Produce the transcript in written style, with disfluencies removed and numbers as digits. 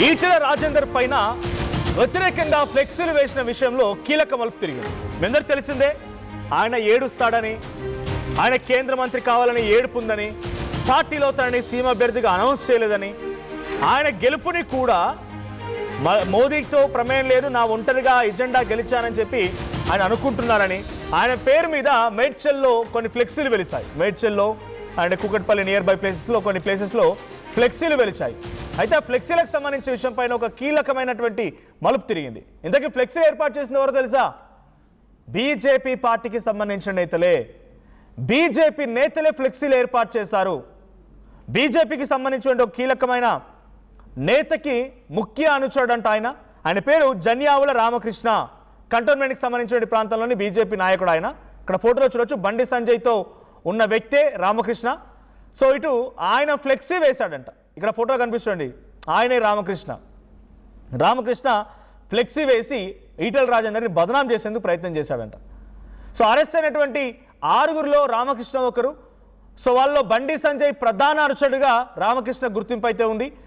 ఈటెల రాజేందర్ పైన వ్యతిరేకంగా ఫ్లెక్సీలు వేసిన విషయంలో కీలక మలుపు తిరిగింది. మీ అందరికీ తెలిసిందే, ఆయన ఏడుస్తాడని, ఆయన కేంద్ర మంత్రి కావాలని ఏడుపుందని, పార్టీలో తనని సీఎం అభ్యర్థిగా అనౌన్స్ చేయలేదని, ఆయన గెలుపుని కూడా మోదీతో ప్రమేయం లేదు, నా ఒంటరిగా ఎజెండా గెలిచానని చెప్పి ఆయన అనుకుంటున్నారని, ఆయన పేరు మీద మేడ్చల్లో కొన్ని ఫ్లెక్సీలు వెలిశాయి. మేడ్చల్లో అండ్ కుకట్పల్లి నియర్ బై ప్లేసెస్లో కొన్ని ప్లేసెస్లో ఫ్లెక్సీలు వెలిచాయి. అయితే ఆ ఫ్లెక్సీలకు సంబంధించిన విషయం పైన ఒక కీలకమైనటువంటి మలుపు తిరిగింది. ఇంతకీ ఫ్లెక్సీలు ఏర్పాటు చేసిన ఎవరో తెలుసా? బీజేపీ పార్టీకి సంబంధించిన నేతలే. బీజేపీ నేతలే ఫ్లెక్సీలు ఏర్పాటు చేశారు. బీజేపీకి సంబంధించిన ఒక కీలకమైన నేతకి ముఖ్య అనుచరుడంట ఆయన పేరు జన్యావుల రామకృష్ణ. కంటోన్మెంట్కి సంబంధించిన ప్రాంతంలోని బీజేపీ నాయకుడు ఆయన. ఇక్కడ ఫోటోలో చూడొచ్చు, బండి సంజయ్తో ఉన్న వ్యక్తే రామకృష్ణ. సో ఇటు ఆయన ఫ్లెక్సీ వేశాడంట. ఇక్కడ ఫోటో కనిపిస్తుంది, ఆయనే రామకృష్ణ ఫ్లెక్సీ వేసి ఈటెల రాజేందర్ని బదనాం చేసేందుకు ప్రయత్నం చేశాడంట. సో అరెస్ట్ అయినటువంటి 6గురిలో రామకృష్ణ ఒకరు. సో వాళ్ళలో బండి సంజయ్ ప్రధాన అనుచరుడుగా రామకృష్ణ గుర్తింపు అయితే ఉంది.